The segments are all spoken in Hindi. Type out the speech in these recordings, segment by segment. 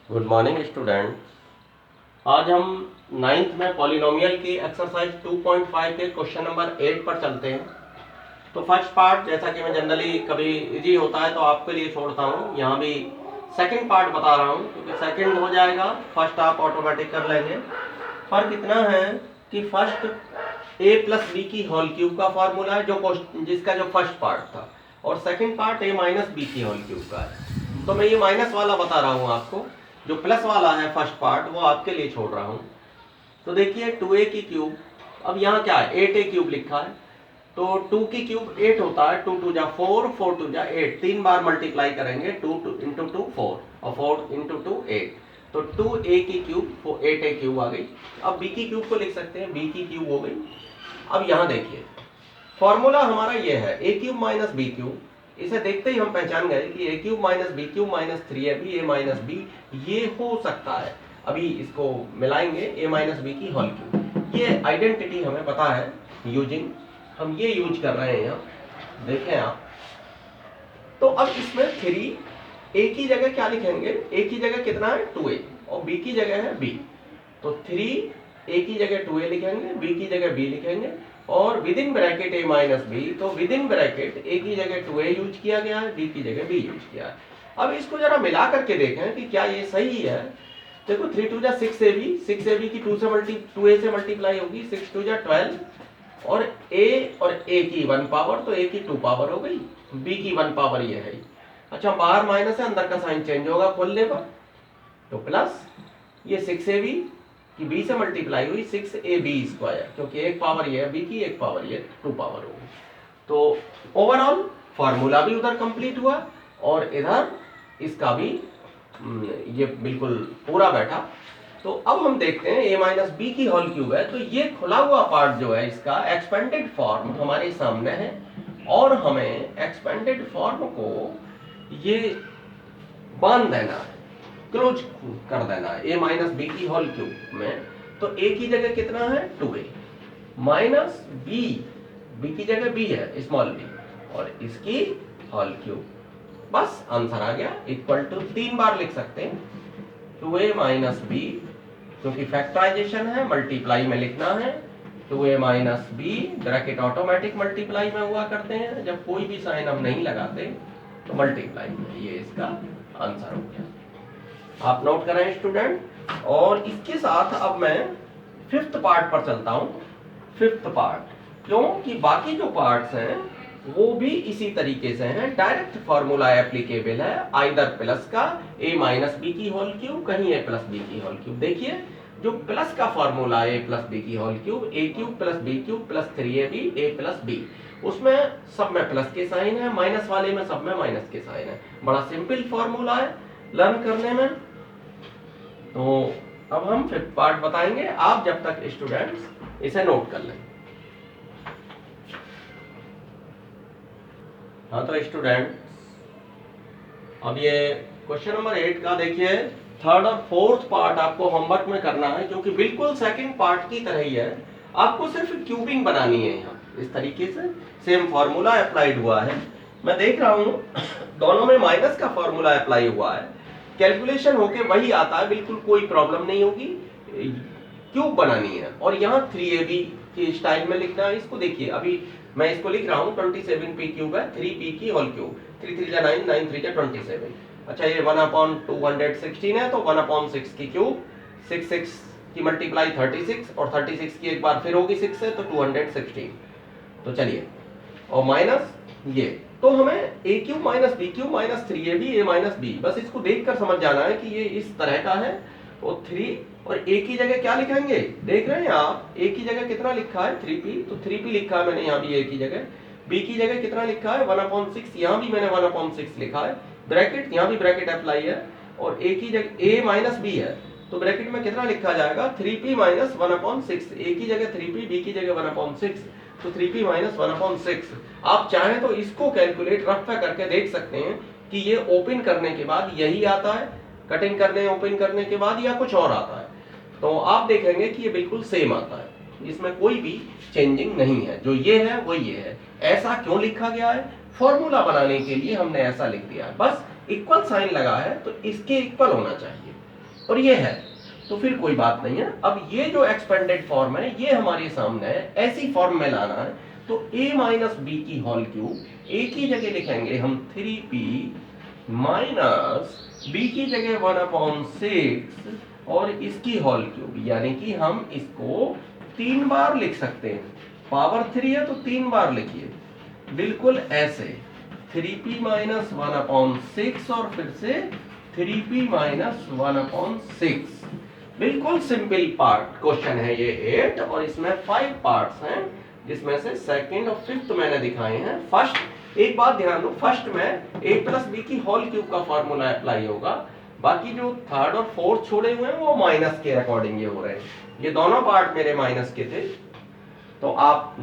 Good morning student. आज हम नाइन्थ में पॉलिनोमियल की एक्सरसाइज 2.5 के क्वेश्चन नंबर 8 पर चलते हैं। तो फर्स्ट पार्ट जैसा कि मैं जनरली कभी इजी होता है तो आपके लिए छोड़ता हूँ, यहाँ भी सेकंड पार्ट बता रहा हूँ क्योंकि सेकंड हो जाएगा, फर्स्ट आप ऑटोमेटिक कर लेंगे। फर्क इतना है कि फर्स्ट a प्लस बी की होल क्यूब का फॉर्मूला है जिसका जो फर्स्ट पार्ट था, और second part a minus B की होल क्यूब का है। तो मैं ये माइनस वाला बता रहा हूँ आपको, जो प्लस वाला है फर्स्ट पार्ट वो आपके लिए छोड़ रहा हूँ। तो देखिए 2a की क्यूब, अब यहाँ क्या है 8a क्यूब लिखा है, तो 2 की क्यूब 8 होता है, 2 2 जा 4, 4 2 जा 8, 3 बार मल्टीप्लाई करेंगे, 2 इंटू 2 4 और 4 इंटू 2 8, तो 2a की क्यूब 8a क्यूब आ गई। अब b की क्यूब को लिख सकते हैं, b की क्यूब हो गई। अब यहाँ देखिए फॉर्मूला हमारा ये है a cube minus B cube, इसे देखते ही हम पहचान गए कि a cube minus B cube minus 3ab a minus B ये हो सकता है। अभी इसको मिलाएंगे a माइनस बी की होल क्यूब, ये आइडेंटिटी हमें पता है, यूजिंग हम ये यूज कर रहे हैं यहाँ, देखें आप। तो अब इसमें 3 a की जगह क्या लिखेंगे, a की जगह कितना है 2a और b की जगह है b, तो 3 a की जगह 2a लिखेंगे, b की जगह b लिखेंगे, और within bracket a minus B, तो विद इन ब्रैकेट a की जगह 2a यूज किया गया है, b की जगह b यूज किया है। अब इसको जरा मिला करके देखें कि क्या ये सही है। देखो 3 2 जा 6ab की 2a से मल्टीप्लाई होगी, 6 2 जा 12, और a की 1 पावर, तो a की 2 पावर हो गई, b की 1 पावर ये है। अच्छा बाहर माइनस है, अंदर का साइन चेंज होगा खोलने पर, तो प्लस ये 6ab की b से मल्टीप्लाई हुई 6ab स्क्वायर, क्योंकि एक पावर ये है b की, एक पावर ये 2 पावर होगी। तो ओवरऑल फार्मूला भी उधर कंप्लीट हुआ और इधर इसका भी ये बिल्कुल पूरा बैठा। तो अब हम देखते हैं a माइनस बी की होल क्यूब है, तो ये खुला हुआ पार्ट जो है इसका एक्सपेंडेड फॉर्म हमारे सामने है, और हमें एक्सपेंडेड फॉर्म को ये बांध देना है, क्लोज कर देना है a माइनस बी की होल क्यूब में। तो a की जगह कितना है 2a माइनस b की जगह b है स्मॉल b, और इसकी होल क्यूब, बस आंसर आ गया, इक्वल टू 3 बार लिख सकते हैं 2a माइनस बी, क्योंकि फैक्टराइजेशन है मल्टीप्लाई में लिखना है, 2a minus B bracket automatic multiply में हुआ करते हैं, जब कोई भी साइन हम नहीं लगाते तो मल्टीप्लाई में, ये इसका आंसर हो गया। आप नोट करें स्टूडेंट। और इसके साथ अब मैं फिफ्थ पार्ट पर चलता हूं। फिफ्थ पार्ट क्योंकि बाकी जो पार्ट्स हैं वो भी इसी तरीके से हैं, डायरेक्ट फॉर्मूला एप्लीकेबल है, आइदर प्लस का a माइनस बी की होल क्यूब, कहीं a प्लस बी की होल क्यूब। देखिए जो प्लस का फॉर्मूला है a प्लस बी की whole cube, a cube plus b cube plus 3ab a plus b, उसमें सब में प्लस के साइन है, माइनस वाले में सब में माइनस के साइन है। बड़ा सिंपल फॉर्मूला है लर्न करने में। तो अब हम फिफ्थ पार्ट बताएंगे, आप जब तक स्टूडेंट्स इसे नोट कर लें। हाँ तो स्टूडेंट अब ये क्वेश्चन नंबर 8 का देखिए थर्ड और फोर्थ पार्ट आपको होमवर्क में करना है, जो कि बिल्कुल सेकंड पार्ट की तरह ही है। आपको सिर्फ क्यूबिंग बनानी है, यहाँ इस तरीके से सेम फॉर्मूला अप्लाइड हुआ है। मैं देख रहा हूँ दोनों में माइनस का फॉर्मूला अप्लाई हुआ है, कैलकुलेशन होके वही आता है, बिल्कुल कोई प्रॉब्लम नहीं होगी। क्यूब बनानी है और यहाँ 3ab की स्टाइल में लिखना है। इसको देखिए अभी मैं इसको लिख रहा हूँ 27p क्यूब है, 3p की होल क्यूब, 3 3 जा 9, 9 3 जा 27। अच्छा ये 1/216 है, तो 1/6 की क्यूब, 6 6 की मल्टीप्लाई 36, और 36 की एक बार फिर होगी 6 से, तो 216। तो चलिए और माइनस ये, तो हमें a cube minus b cube minus 3ab a minus b, बस इसको देखकर समझ जाना है कि ये इस तरह का है। तो 3 और a की जगह क्या लिखेंगे, देख रहे हैं आप a की जगह कितना लिखा है 3p, तो 3p लिखा है मैंने यहाँ भी a की जगह, b की जगह कितना लिखा है 1/6, यहाँ भी मैंने 1/6 लिखा है, ब्रैकेट यहाँ भी ब्रैकेट अप्लाई है, और a की जगह a माइनस b है, तो ब्रैकेट में कितना लिखा जाएगा 3p माइनस 1/6, a की जगह 3p b की जगह 1/6, तो 3p माइनस 1/6। आप चाहें तो इसको कैलकुलेट रफ करके देख सकते हैं कि ये ओपन करने के बाद यही आता है, कटिंग करने ओपन करने के बाद, या कुछ और आता है। तो आप देखेंगे कि ये बिल्कुल सेम आता है, इसमें कोई भी चेंजिंग नहीं है, जो ये है वो ये है। ऐसा क्यों लिखा गया है, फॉर्मूला बनाने के लिए हमने ऐसा लिख दिया है, बस इक्वल साइन लगा है तो इसके इक्वल होना चाहिए। और ये है, तो फिर कोई बात नहीं है। अब ये जो एक्सपेंडेड फॉर्म है ये हमारे सामने है, ऐसी फॉर्म में लाना है। तो a माइनस बी की होल क्यूब, a की जगह लिखेंगे हम 3p माइनस b की जगह 1/6 और इसकी होल क्यूब, यानी कि हम इसको 3 बार लिख सकते हैं। पावर 3 है तो 3 बार लिखिए, बिल्कुल ऐसे 3p माइनस 1/6 और फिर से 3p माइनस 1/6। बिल्कुल सिंपल पार्ट क्वेश्चन है ये 8, और इसमें 5 पार्ट्स हैं, जिसमें से सेकंड और फिफ्थ मैंने दिखाए हैं। फर्स्ट, एक बात ध्यान दो, फर्स्ट में a प्लस बी की होल क्यूब का फॉर्मूला अप्लाई होगा, बाकी जो थर्ड और फोर्थ छोड़े हुए हैं वो माइनस के अकॉर्डिंग ये हो रहे हैं। ये दोनों पार्ट मेरे माइनस के थे, तो आप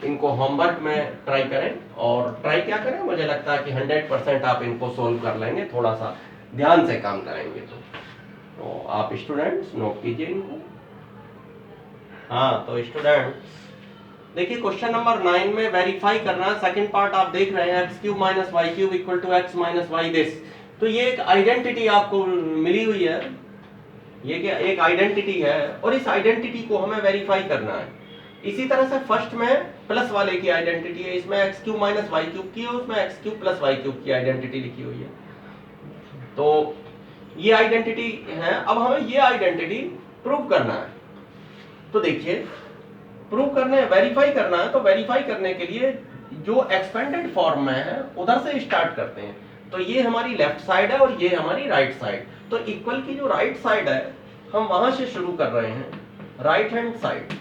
इनको होमवर्क में ट्राई करें, और ट्राई क्या करें, मुझे लगता है कि 100% आप इनको सोल्व कर लेंगे, थोड़ा सा ध्यान से काम करेंगे तो आप स्टूडेंट्स नोट कीजिए इनको। हाँ, तो स्टूडेंट्स देखिए क्वेश्चन नंबर 9 में वेरीफाई करना है। सेकंड पार्ट आप देख रहे हैं, X cube minus Y cube equal to X minus Y this. तो ये एक आइडेंटिटी आपको मिली हुई है, ये क्या एक आइडेंटिटी है, और इस आइडेंटिटी को हमें वेरीफाई करना है। इसी तरह से फर्स्ट में प्लस वाले की आइडेंटिटी है, इसमें X cube minus Y cube की है, उसमें X cube plus Y cube की आइडेंटिटी लिखी हुई है। तो ये आइडेंटिटी है, अब हमें ये आइडेंटिटी प्रूव करना है। तो देखिए प्रूव करने, वेरीफाई करना है, तो वेरीफाई करने के लिए जो एक्सपेंडेड फॉर्म में है उधर से स्टार्ट करते हैं। तो ये हमारी लेफ्ट साइड है और ये हमारी राइट साइड। तो इक्वल की जो राइट साइड है हम वहां से शुरू कर रहे हैं, राइट हैंड साइड।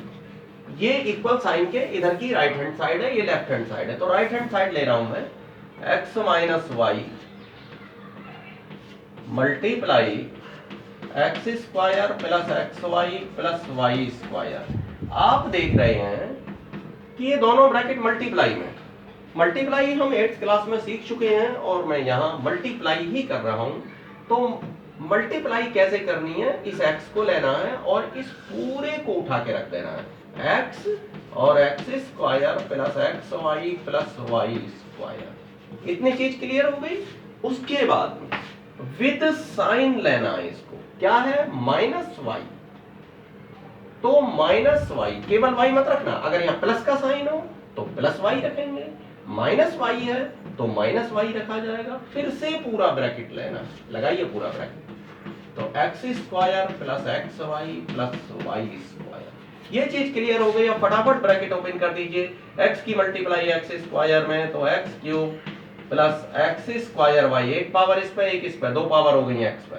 ये इक्वल साइन के इधर की राइट हैंड साइड है, ये लेफ्ट हैंड साइड है। तो राइट हैंड साइड ले रहा हूं मैं, X minus Y multiply X square plus X Y plus Y square. आप देख रहे हैं कि ये दोनों ब्रैकेट मल्टीप्लाई में, मल्टीप्लाई हम 8th क्लास में सीख चुके हैं, और मैं यहाँ मल्टीप्लाई ही कर रहा हूँ। तो मल्टीप्लाई कैसे करनी है, इस x को लेना है और इस पूरे को उठा के रख देना है, x और X square plus X Y plus Y square. इतनी चीज क्लियर हो गई। उसके बाद विद साइन लेना है इसको, क्या है, माइनस वाई। तो माइनस वाई, केवल वाई मत रखना, अगर यहाँ प्लस का साइन हो तो प्लस वाई रखेंगे, माइनस वाई है तो माइनस वाई रखा जाएगा। फिर से पूरा ब्रैकेट लेना, लगाइए पूरा ब्रैकेट। तो X square plus X Y plus Y square. ये चीज क्लियर हो गई। अब फटाफट ब्रैकेट ओपन कर दीजिए, एक्स की मल्टीप्लाई एक्स स्क्वायर में तो X cube plus X square Y, एक पावर इस पे एक इस पे, दो पावर हो गई एक्स पे,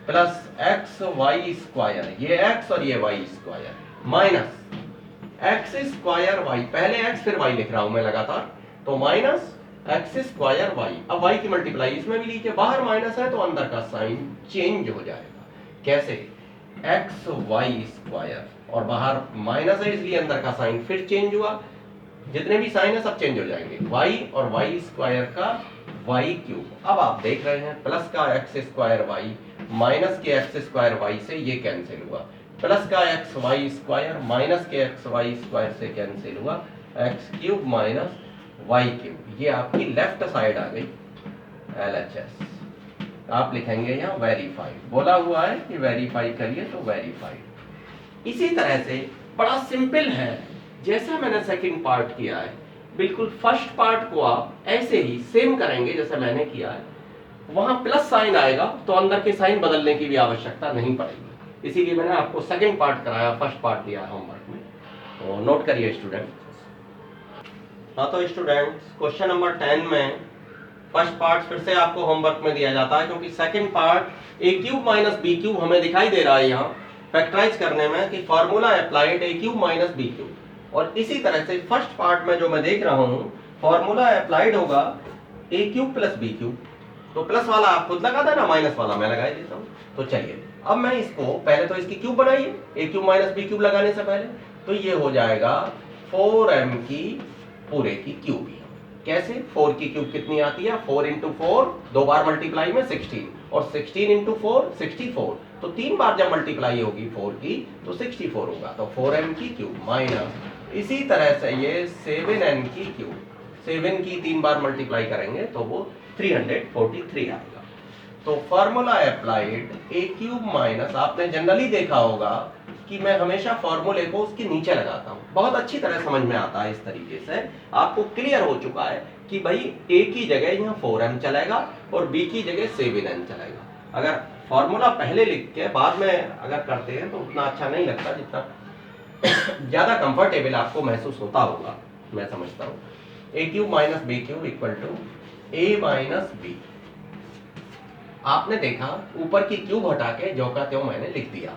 प्लस एक्स वाई स्क्वायर, ये एक्स और ये Y square, minus X square Y, पहले एक्स फिर वाई लिख रहा हूं मैं लगातार, तो माइनस एक्स स्क्वायर वाई। अब वाई की मल्टीप्लाई इसमें भी लीजिए, बाहर माइनस है तो अंदर का साइन चेंज हो जाएगा। कैसे, एक्स वाई स्क्वायर, और बाहर माइनस है इसलिए अंदर का साइन फिर चेंज हुआ, जितने भी साइन है सब चेंज हो जाएंगे, वाई और वाई स्क्वायर का वाई क्यूब। अब आप देख रहे हैं प्लस का एक्स स्क्वायर वाई माइनस के एक्स स्क्वायर वाई से ये कैंसिल हुआ, प्लस का एक्स वाई स्क्वायर माइनस के एक्स वाई स्क्वायर से कैंसिल हुआ, X cube minus Y cube. ये आपकी लेफ्ट साइड आ गई LHS। आप लिखेंगे यहाँ वेरीफाइड, बोला हुआ है कि वेरीफाई करिए तो वेरीफाइड। इसी तरह से बड़ा सिंपल है, जैसा मैंने सेकंड पार्ट किया है बिल्कुल फर्स्ट पार्ट को आप ऐसे ही सेम करेंगे जैसे मैंने किया है। वहां प्लस साइन आएगा तो अंदर के साइन बदलने की भी आवश्यकता नहीं पड़ेगी, इसीलिए मैंने आपको सेकंड पार्ट कराया, फर्स्ट पार्ट दिया होमवर्क में। तो नोट करिए स्टूडेंट। हाँ तो स्टूडेंट्स क्वेश्चन नंबर 10 में फर्स्ट पार्ट फिर से आपको होमवर्क में दिया जाता है, क्योंकि second part A cube minus B cube हमें दिखाई दे रहा है यहाँ फैक्टराइज करने में कि फॉर्मूला अप्लाइड ए क्यूब माइनस बी क्यूब। और इसी तरह से फर्स्ट पार्ट में जो मैं देख रहा हूँ फॉर्मूला अप्लाइड होगा ए क्यूब प्लस बी क्यूब। तो प्लस वाला आप खुद लगा देना, माइनस वाला मैं लगा देता हूँ। तो चलिए अब मैं इसको पहले तो इसकी क्यूब बनाइए, ए क्यूब माइनस बी क्यूब लगाने से पहले, तो ये हो जाएगा 4m की पूरे की क्यूब। कैसे, 4 की क्यूब कितनी आती है, 4 इंटू 4, दो बार मल्टीप्लाई में 16, और 16 इंटू 4 64, तो 3 बार जब मल्टीप्लाई होगी 4 की तो 64 होगा, तो 4m की क्यूब माइनस इसी तरह से ये 7n की क्यूब, 7 की 3 बार मल्टीप्लाई करेंगे तो वो 343 आएगा। तो फॉर्मूला अप्लाइड ए क्यूब माइनस, आपने जनरली देखा होगा कि मैं हमेशा फॉर्मूले को उसके नीचे लगाता हूं, बहुत अच्छी तरह समझ में आता है। इस तरीके से आपको क्लियर हो चुका है कि भाई ए की जगह यहाँ 4m चलेगा और बी की जगह 7n चलेगा। अगर फॉर्मूला पहले लिख के बाद में अगर करते हैं तो उतना अच्छा नहीं लगता, जितना ज्यादा कंफर्टेबल आपको महसूस होता होगा, मैं समझता हूँ। A cube minus B cube equal to A minus B. आपने देखा ऊपर की क्यूब हटा के जो का त्यों मैंने लिख दिया।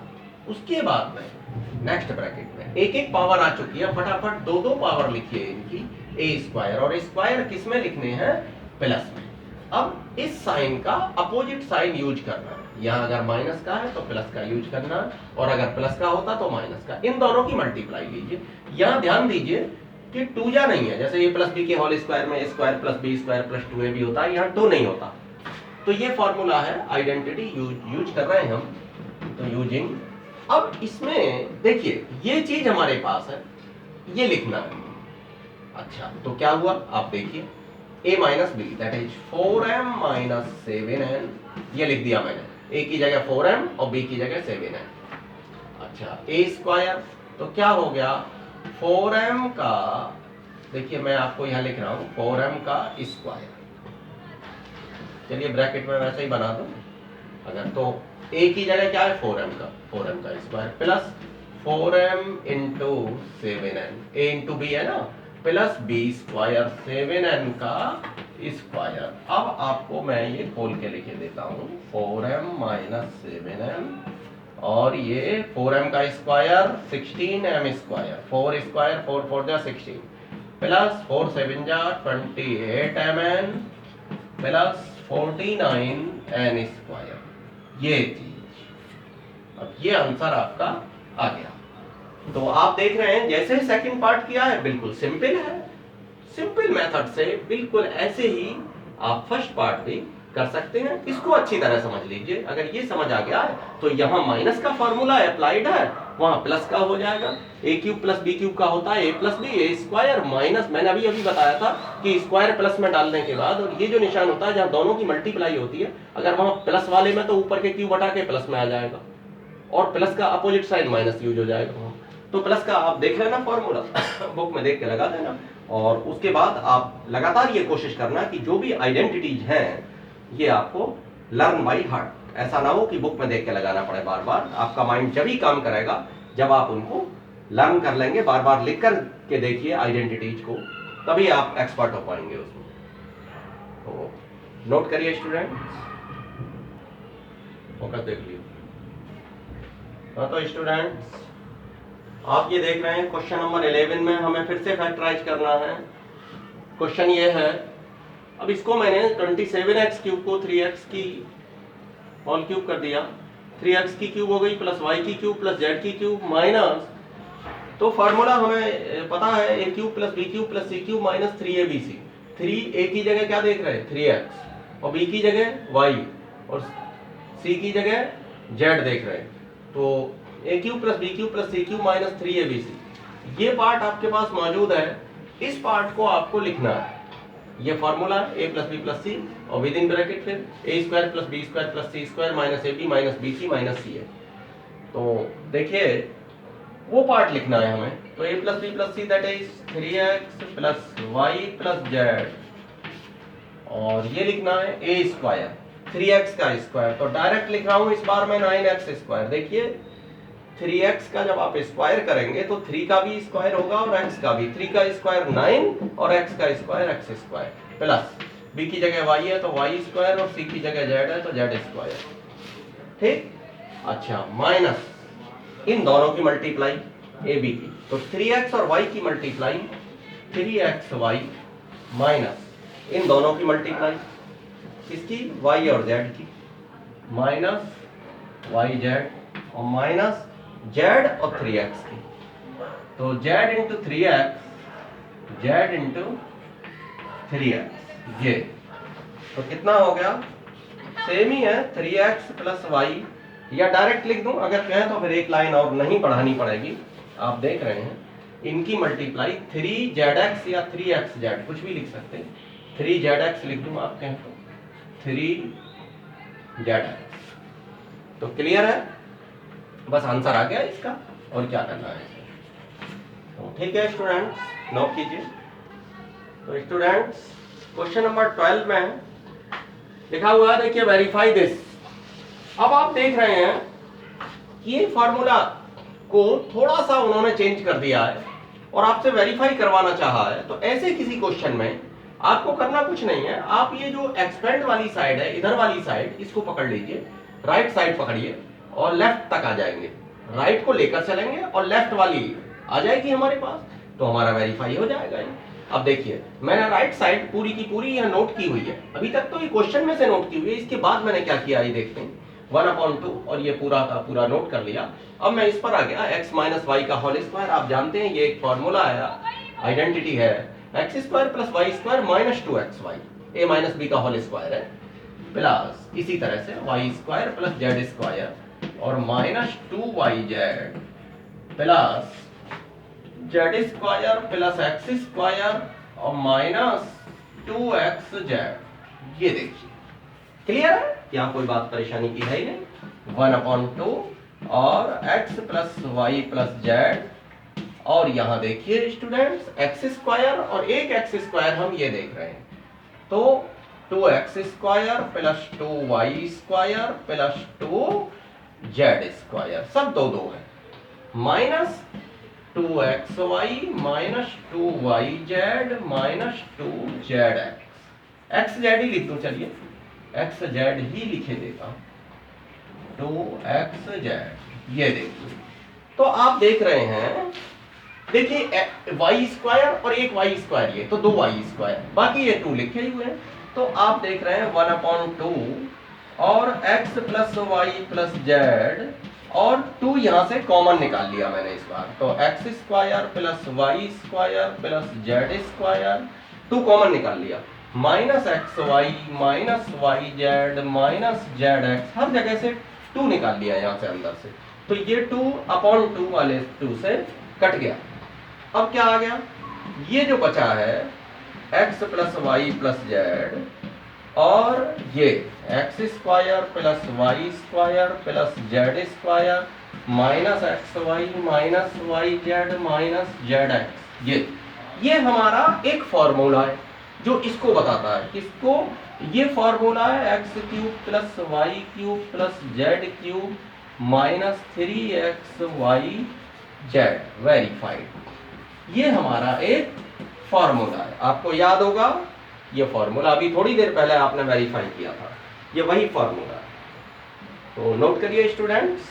उसके बाद में नेक्स्ट ब्रैकेट में एक एक पावर आ चुकी है, फटाफट दो दो पावर लिखिए इनकी, ए स्क्वायर, और स्क्वायर किस में लिखने हैं, प्लस में। अब इस साइन का अपोजिट साइन यूज करना है, यहाँ अगर माइनस का है तो प्लस का यूज करना, और अगर प्लस का होता तो माइनस का, इन दोनों की मल्टीप्लाई लीजिए। यहाँ ध्यान दीजिए कि टू जा नहीं है, जैसे ए प्लस बी के होल स्क्वायर में A square plus B square plus 2ab होता है, यहाँ टू नहीं होता। तो ये फॉर्मूला है, आइडेंटिटी यूज कर रहे हैं हम, तो यूजिंग। अब इसमें देखिए ये चीज हमारे पास है, ये लिखना है। अच्छा तो क्या हुआ आप देखिए, a minus B that is 4m minus 7n, ये लिख दिया मैंने, a की जगह 4m और b की जगह 7n। अच्छा a स्क्वायर, तो क्या हो गया, 4m का, देखिए मैं आपको यहाँ लिख रहा हूँ 4m का स्क्वायर, चलिए ब्रैकेट में वैसे ही बना दो। अगर तो a की जगह क्या है 4m का square plus 4m into 7n, a into B है ना, प्लस b स्क्वायर 7n का स्क्वायर। अब आपको मैं ये खोल के लिखे देता हूँ, 4m माइनस 7n, और ये 4m का स्क्वायर 16m स्क्वायर, 4 स्क्वायर 4 4 जा 16, प्लस 4 7 जा 28mn प्लस 49n स्क्वायर, ये चीज। अब ये आंसर आपका आ गया। तो आप देख रहे हैं जैसे सेकंड पार्ट किया है, बिल्कुल सिंपल है, सिंपल मेथड से बिल्कुल ऐसे ही आप फर्स्ट पार्ट भी कर सकते हैं। इसको अच्छी तरह समझ लीजिए, अगर ये समझ आ गया है तो यहाँ माइनस का फॉर्मूला अप्लाइड है, वहां प्लस का हो जाएगा, ए क्यूब प्लस बी क्यूब का होता है ए प्लस बी, ए स्क्वायर माइनस, मैंने अभी बताया था कि स्क्वायर प्लस में डालने के बाद, और ये जो निशान होता है जहाँ दोनों की मल्टीप्लाई होती है, अगर वहां प्लस वाले में तो ऊपर के क्यूब हटा के प्लस में आ जाएगा, और प्लस का अपोजिट साइन माइनस यूज हो जाएगा। तो प्लस का आप देख लेना फॉर्मूला, बुक में देख के लगा देना, और उसके बाद आप लगातार ये कोशिश करना कि जो भी आइडेंटिटीज हैं ये आपको लर्न बाय हार्ट, ऐसा ना हो कि बुक में देख के लगाना पड़े बार बार। आपका माइंड जब ही काम करेगा जब आप उनको लर्न कर लेंगे, बार बार लिख कर के देखिए आइडेंटिटीज को, तभी आप एक्सपर्ट हो पाएंगे उसमें। तो नोट करिए स्टूडेंट, फोकस देख लियो। हाँ तो स्टूडेंट्स आप ये देख रहे हैं क्वेश्चन नंबर 11 में हमें फिर से फैक्टराइज करना है। क्वेश्चन ये है, अब इसको मैंने 27x क्यूब को 3x की होल क्यूब कर दिया, 3x की क्यूब हो गई प्लस y की क्यूब प्लस z की क्यूब माइनस, तो फार्मूला हमें पता है a cube plus b cube plus c cube minus 3abc। 3a की जगह क्या देख रहे हैं 3x, और b की जगह y, और c की जगह z देख रहे हैं, तो a cube plus b cube plus c cube minus 3abc। ये पार्ट आपके पास मौजूद है, इस पार्ट को आपको लिखना है। ये formula a plus B plus C, और विद इन ब्रैकेट फिर a square plus B square plus C square minus ab minus bc minus C है। तो देखिए वो पार्ट लिखना है हमें, तो a plus B plus C that is 3x plus y plus z, और ये लिखना है a स्क्वायर 3x का स्क्वायर, तो डायरेक्ट लिख रहा हूं इस बार में 9x स्क्वायर। देखिए 3x का जब आप स्क्वायर करेंगे तो 3 का भी स्क्वायर होगा और x का भी, 3 का स्क्वायर 9 और x का square x square, plus b की जगह y है तो y स्क्वायर, और c की जगह z है तो z स्क्वायर, ठीक। अच्छा माइनस इन दोनों की मल्टीप्लाई a b की, तो 3x और y की मल्टीप्लाई 3xy माइनस इन दोनों की मल्टीप्लाई किसकी, y और z की, माइनस yz और माइनस z और 3x की, तो z into 3x, z into 3x, ये तो कितना हो गया, सेम ही है 3x प्लस y, या डायरेक्ट लिख दूं अगर कहें तो फिर एक लाइन और नहीं पढ़ानी पड़ेगी। आप देख रहे हैं इनकी मल्टीप्लाई 3zx या 3xz कुछ भी लिख सकते हैं, 3zx लिख दूं आप कहें तो, 3 जेड। तो क्लियर है, बस आंसर आ गया इसका, और क्या करना है। तो ठीक है स्टूडेंट्स, नोट कीजिए। तो स्टूडेंट्स क्वेश्चन नंबर 12 में लिखा हुआ है, देखिए वेरीफाई दिस। अब आप देख रहे हैं कि ये फॉर्मूला को थोड़ा सा उन्होंने चेंज कर दिया है और आपसे वेरीफाई करवाना चाहा है। तो ऐसे किसी क्वेश्चन में आपको करना कुछ नहीं है, आप ये जो एक्सपेंड वाली साइड है, इधर वाली साइड, इसको पकड़ लीजिए, राइट साइड पकड़िए और लेफ्ट तक आ जाएंगे, राइट को लेकर चलेंगे और लेफ्ट वाली आ जाएगी हमारे पास, तो हमारा वेरीफाई हो जाएगा ये। अब देखिए मैंने राइट साइड पूरी की पूरी यह नोट की हुई है, अभी तक तो ये क्वेश्चन में से नोट की हुई है, इसके बाद मैंने क्या किया ये देखते हैं, 1/2 और ये पूरा का पूरा नोट कर लिया। अब मैं इस पर आ गया, x माइनस वाई का होल स्क्वायर। आप जानते हैं ये एक फॉर्मूला है, आइडेंटिटी है, x square plus Y square minus 2xy, a minus B का होल स्क्वायर है, प्लस इसी तरह से Y square plus Z square और minus 2yz plus Z square plus X square और माइनस 2xz। ये देखिए क्लियर है, यहाँ कोई बात परेशानी की है ही नहीं। 1/2 और x plus Y plus Z, और यहाँ देखिए स्टूडेंट्स एक्स स्क्वायर और एक एक्स स्क्वायर हम ये देख रहे हैं, तो 2x square plus 2y square plus 2z square, सब दो दो है, minus 2xy minus 2yz minus 2zx। xz ही लिख दो, चलिए xz ही लिखे देता हूं, 2xz। ये देखिए, तो आप देख रहे हैं, देखिए वाई स्क्वायर और एक वाई स्क्वायर, ये तो 2y स्क्वायर, बाकी ये 2 लिखे हुए हैं। तो आप देख रहे हैं 1/2 और x plus Y plus Z और 2 यहां से कॉमन निकाल लिया मैंने इस बार, तो x square plus Y square plus Z square, 2 common निकाल लिया, minus X Y minus Y Z minus Z X, हर जगह से 2 निकाल लिया यहां से अंदर से, तो ये 2/2 वाले 2 से कट गया। अब क्या आ गया, ये जो बचा है x plus Y plus Z और ये X square plus Y square plus Z square minus X Y minus Y Z minus Z X, ये हमारा एक फॉर्मूला है जो इसको बताता है, किसको, ये फॉर्मूला है X cube plus Y cube plus Z cube minus 3xy Z verified, ये हमारा एक फॉर्मूला है। आपको याद होगा ये फॉर्मूला अभी थोड़ी देर पहले आपने वेरीफाई किया था, ये वही फॉर्मूला है, तो नोट करिए स्टूडेंट्स।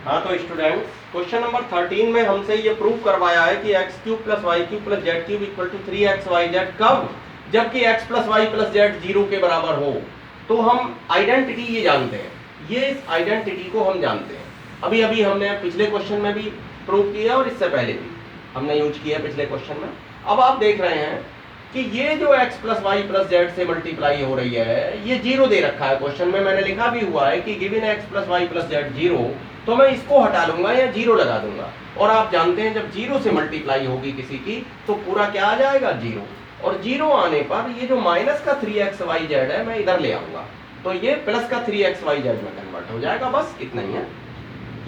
हाँ तो स्टूडेंट्स क्वेश्चन नंबर 13 में हमसे ये प्रूव करवाया है कि X cube plus Y cube plus Z cube equal to 3xyz, कब, जबकि x plus Y plus Z 0 के बराबर हो। तो हम आइडेंटिटी ये जानते हैं, ये इस आइडेंटिटी को हम जानते हैं, अभी अभी हमने पिछले क्वेश्चन में भी प्रूव किया और इससे पहले भी हमने यूज किया पिछले क्वेश्चन में। अब आप देख रहे हैं कि ये जो x plus Y plus Z से मल्टीप्लाई हो रही है, ये 0 दे रखा है क्वेश्चन में, मैंने लिखा भी हुआ है कि given x plus Y plus Z 0, तो मैं इसको हटा लूंगा या 0 लगा दूंगा, और आप जानते हैं जब 0 से मल्टीप्लाई होगी किसी की तो पूरा क्या आ जाएगा 0, और 0 आने पर ये जो माइनस का 3xyz है मैं इधर ले आऊंगा, तो ये प्लस का 3xyz में कन्वर्ट हो जाएगा, बस इतना ही है,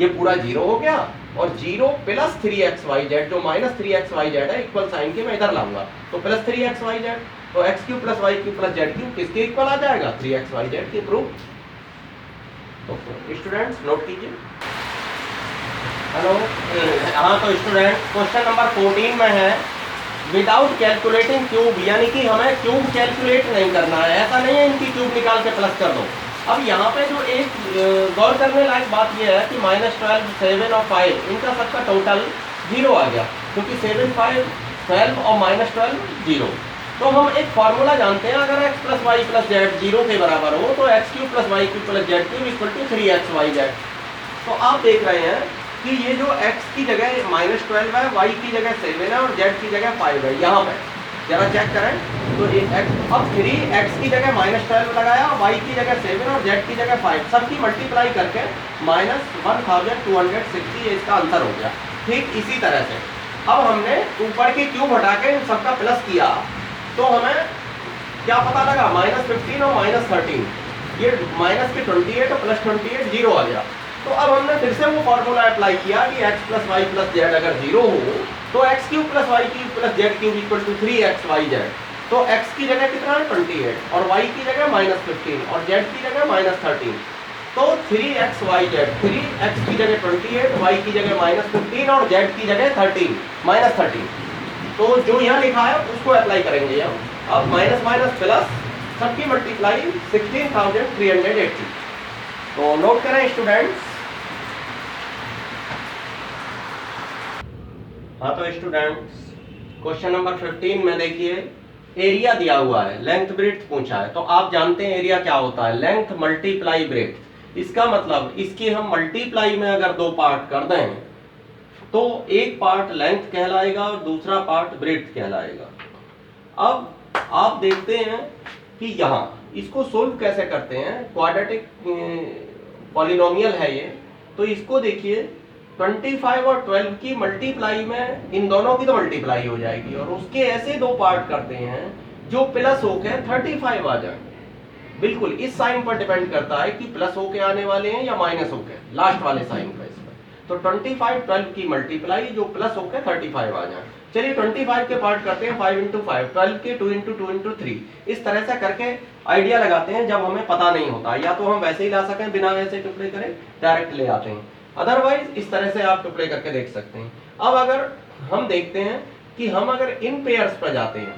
ये पूरा 0 हो गया, और 0 प्लस 3xyz जो माइनस 3xyz है इक्वल साइन के मैं इधर लाऊंगा, तो प्लस 3xyz, तो x cube plus Y cube plus Z cube किसके इक्वल आ जाएगा, 3xyz के प्रूफ। तो स्टूडेंट्स नोट कीजिए। हेलो, हाँ तो स्टूडेंट क्वेश्चन नंबर 14 में है विदाउट कैलकुलेटिंग क्यूब, यानी कि हमें क्यूब कैलकुलेट नहीं करना है, ऐसा नहीं है इनकी क्यूब निकाल के प्लस कर दो। अब यहाँ पे जो एक गौर करने लायक बात यह है कि -12, 7 और 5 इनका सबका टोटल 0 आ गया, क्योंकि 7, 5, 12 और -12 0। तो हम एक फॉर्मूला जानते हैं, अगर x plus Y plus Z 0 के बराबर हो तो x cube plus Y cube plus Z cube equal to 3xyz। तो आप देख रहे हैं कि ये जो x की जगह -12 है, y की जगह 7 है और z की जगह 5 है, यहाँ पे जरा चेक करें तो अब 3x की जगह -12 लगाया, y की जगह 7 और z की जगह 5, सबकी मल्टीप्लाई करके -1260 ये इसका आंसर हो गया। ठीक इसी तरह से अब हमने ऊपर की क्यूब हटा के सबका प्लस किया, तो हमें क्या पता लगा, -15 और -13, ये माइनस के 28 और प्लस 28 जीरो आ गया। तो अब हमने फिर से वो फॉर्मूला अप्लाई किया कि x plus Y plus Z अगर जीरो हो तो X cube plus Y cube plus Z cube equal to 3xyz। तो x की जगह कितना है 28 और y की जगह -15 और z की जगह -13। तो 3xyz, 3x की जगह 28, y की जगह -15 और z की जगह 13 तो जो यहाँ लिखा है उसको अप्लाई करेंगे हम। अब माइनस माइनस प्लस सबकी मल्टीप्लाई 16,380। तो नोट करें स्टूडेंट्स। हाँ तो स्टूडेंट्स क्वेश्चन नंबर 15 में देखिए एरिया दिया हुआ है, लेंथ ब्रेड्थ पूछा है। तो आप जानते हैं एरिया क्या होता है, लेंथ मल्टीप्लाई ब्रेड्थ। इसका मतलब इसकी हम मल्टीप्लाई में अगर दो पार्ट कर दें तो एक पार्ट लेंथ कहलाएगा और दूसरा पार्ट ब्रेड्थ कहलाएगा। अब आप देखते हैं कि यहाँ इसको सोल्व कैसे करते हैं, क्वाड्रेटिक पॉलिनोमियल है ये। तो इसको देखिए 25 और 12 की मल्टीप्लाई में इन दोनों की तो मल्टीप्लाई हो जाएगी और उसके ऐसे दो पार्ट करते हैं जो प्लस होकर 35 आ जाए। बिल्कुल इस साइन पर डिपेंड करता है कि प्लस होके आने वाले हैं या माइनस होके, लास्ट वाले साइन पर। इसमें तो 25 12 की मल्टीप्लाई जो प्लस होके 35 आ जाए। चलिए 25 के पार्ट करते हैं 5 × 5, 12 के 2 × 2 × 3। इस तरह से करके आइडिया लगाते हैं जब हमें पता नहीं होता, या तो हम वैसे ही ला सकें बिना वैसे टुकड़े करें, डायरेक्ट ले आते हैं। अदरवाइज इस तरह से आप टुकड़े करके देख सकते हैं। अब अगर हम देखते हैं कि हम अगर इन पेयर्स पर जाते हैं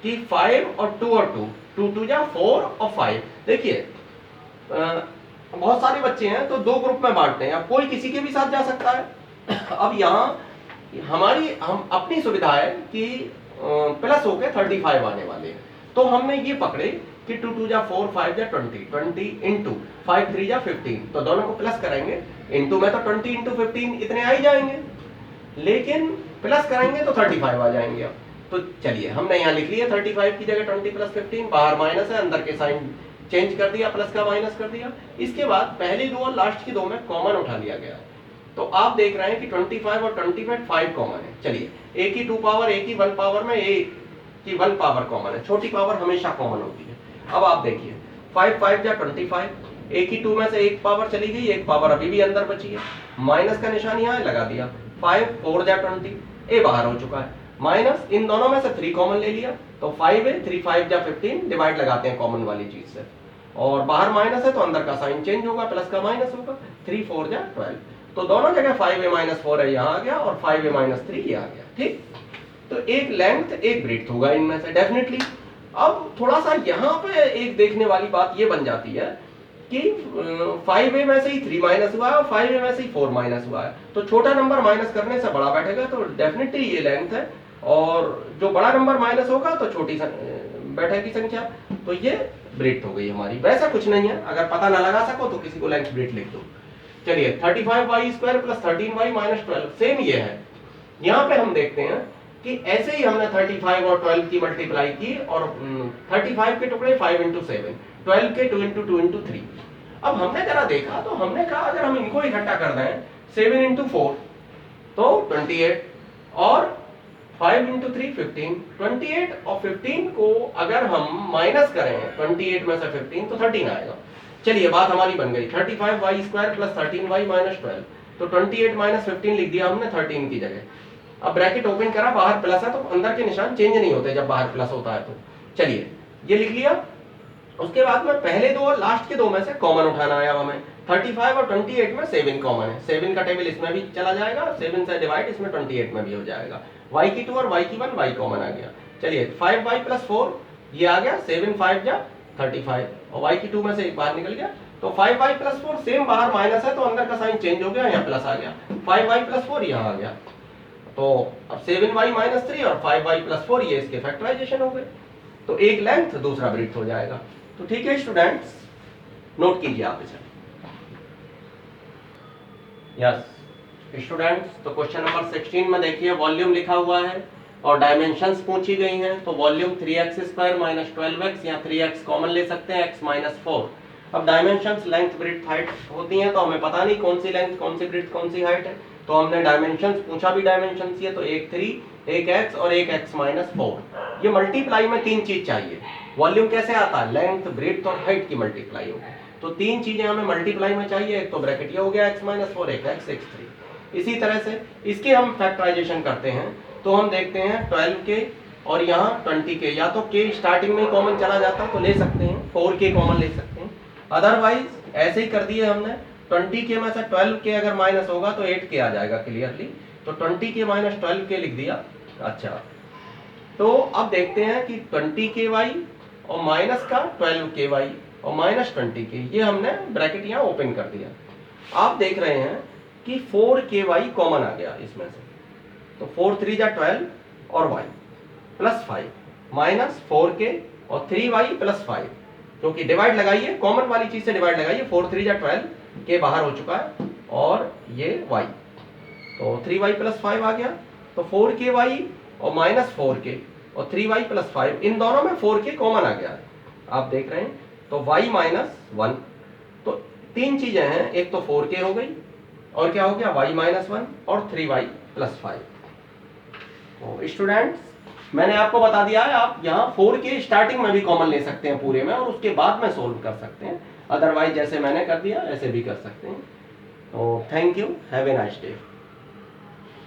कि 5 और 2 और 2 2 या 4 और 5। देखिए बहुत सारे बच्चे हैं तो दो ग्रुप में बांटते हैं, अब कोई किसी के भी साथ जा सकता है। अब यहाँ हम अपनी सुविधा है कि प्लस होके 35 आने वाले हैं। तो हमने ये पकड़े कि 2 2 जा 4 5 जा 20 इंटू 5 3 जा 15। तो दोनों को प्लस करेंगे, इंटू में तो 20 × 15 इतने आ ही जाएंगे, लेकिन प्लस करेंगे तो 35 आ जाएंगे। अब तो चलिए हमने यहाँ लिख लिया 35 की जगह 20 + 15, बाहर माइनस है, अंदर के साइन चेंज कर दिया, प्लस का माइनस कर दिया। इसके बाद पहली दो और लास्ट की दो में कॉमन उठा लिया गया। तो आप देख रहे हैं कि 25 और 25 5 कॉमन है। चलिए एक ही 2 पावर, एक ही 1 पावर में एक की 1 पावर कॉमन है, छोटी पावर हमेशा कॉमन होती है। अब आप देखिए 5 5 जा 25, एक ही 2 में से एक पावर चली गई, एक पावर अभी भी अंदर बची है, माइनस का निशान यहाँ लगा दिया। 5 4 जा 20, ए बाहर हो चुका है, माइनस इन दोनों में से 3 कॉमन ले लिया। तो 5 है, 3 5 जा 15, डिवाइड लगाते हैं कॉमन वाली चीज से, और बाहर माइनस है तो अंदर का साइन चेंज होगा, प्लस का माइनस होगा। 3 4 जा 12, तो दोनों जगह 5a - 4 है यहाँ आ गया और 5a - 3 ये आ गया। ठीक, तो एक लेंथ एक ब्रेड्थ होगा इनमें से डेफिनेटली। अब थोड़ा सा यहाँ पे एक देखने वाली बात ये बन जाती है कि 5a में से ही 3 माइनस हुआ है और 5a में से ही 4 माइनस हुआ है। तो छोटा नंबर माइनस करने से बड़ा बैठेगा, तो डेफिनेटली ये लेंथ है, और जो बड़ा नंबर माइनस होगा तो छोटी बैठेगी संख्या, तो ये ब्रेड्थ हो गई हमारी। वैसा कुछ नहीं है, अगर पता ना लगा सको तो किसी को लेंथ ब्रेड्थ लिख दो। चलिए 35y² + 13y - 12 सेम ये है। यहाँ पे हम देखते हैं कि ऐसे ही हमने 35 और 12 की मल्टीप्लाई की और 35 के टुकड़े 5 × 7, 12 के 2 × 2 × 3। अब हमने जरा देखा तो हमने कहा अगर हम इनको इकट्ठा कर दें 7 × 4 तो 28 और 5 × 3 15। 28 और 15 को अगर हम माइनस करें 28 में से 15 तो 13 आएगा। चलिए बात हमारी बन गई 35y² + 13y - 12। तो 28 - 15 लिख दिया हमने 13 की जगह। अब ब्रैकेट ओपन करा, बाहर प्लस है तो अंदर के निशान चेंज नहीं होते जब बाहर प्लस होता है। तो चलिए ये लिख लिया। उसके बाद में पहले दो और लास्ट के दो में से कॉमन उठाना है। अब हमें 35 और 28 में 7 कॉमन है, 7 का टेबल इसमें भी चला जाएगा, 7 से डिवाइड इसमें 28 में भी हो जाएगा। y की 2 और y की 1, y कॉमन आ गया। चलिए 5y + 4 ये आ गया, 7 5 जा 35 और y की 2 में से एक बाहर निकल गया। तो 5y + 4 सेम, बाहर माइनस है तो अंदर का साइन चेंज हो गया, यहाँ प्लस आ गया। 5y + 4 यहाँ आ गया। तो अब 7y - 3 और 5y + 4 ये इसके फैक्टराइजेशन हो गए। तो एक लेंथ दूसरा ब्रेड्थ हो जाएगा। तो ठीक है स्टूडेंट्स, नोट कीजिए आप इसे। यस स्टूडेंट्स, तो क्वेश्चन नंबर 16 में देखिए वॉल्यूम लिखा हुआ है और डायमेंशंस पूछी गई हैं। तो वॉल्यूम 3x² - 12x, या 3x कॉमन ले सकते हैं, x - 4। अब डायमेंशंस लेंथ ब्रेड्थ हाइट होती हैं, तो हमें पता नहीं कौन सी लेंथ कौन सी ब्रेड्थ कौन सी हाइट है। तो हमने डायमेंशंस पूछा भी डायमेंशंस ये, तो एक 3 एक x और एक x - 4। ये मल्टीप्लाई में तीन चीज चाहिए, वॉल्यूम कैसे आता है, लेंथ, ब्रेड्थ और हाइट की मल्टीप्लाई होगी। तो तीन चीजें हमें मल्टीप्लाई में चाहिए, एक तो ब्रैकेट ये हो गया x माइनस 4, एक x x3। इसी तरह से इसके हम फैक्टराइजेशन करते हैं तो हम देखते हैं 12k और यहाँ 20k, या तो k स्टार्टिंग में कॉमन चला जाता तो ले सकते हैं, 4k कॉमन ले सकते हैं, अदरवाइज ऐसे ही कर दिए हमने। 20k में से 12k अगर माइनस होगा तो 8k आ जाएगा क्लियरली, तो 20k माइनस 12k लिख दिया। अच्छा, तो अब देखते हैं कि 20ky और माइनस का 12ky और माइनस 20k, ये हमने ब्रैकेट यहाँ ओपन कर दिया। आप देख रहे हैं कि 4ky कॉमन आ गया इसमें से, तो 4 3 जा 12 और y प्लस 5 माइनस 4k और 3y प्लस 5, क्योंकि डिवाइड लगाइए, कॉमन वाली चीज से डिवाइड लगाइए, 4 3 जा 12 के बाहर हो चुका है और ये y, तो 3y प्लस 5 आ गया, तो 4ky और माइनस 4k और 3y प्लस 5, इन दोनों में 4k कॉमन आ गया है, आप देख रहे हैं, तो y माइनस 1। तो तीन चीजें हैं, एक तो 4k हो गई और क्या हो गया y माइनस 1 और 3y प्लस 5। तो स्टूडेंट्स मैंने आपको बता दिया है, आप यहाँ 4k स्टार्टिंग में भी कॉमन ले सकते हैं पूरे में और उसके बाद में सोल्व कर सकते हैं, अदरवाइज जैसे मैंने कर दिया ऐसे भी कर सकते हैं। तो thank you, have a nice day.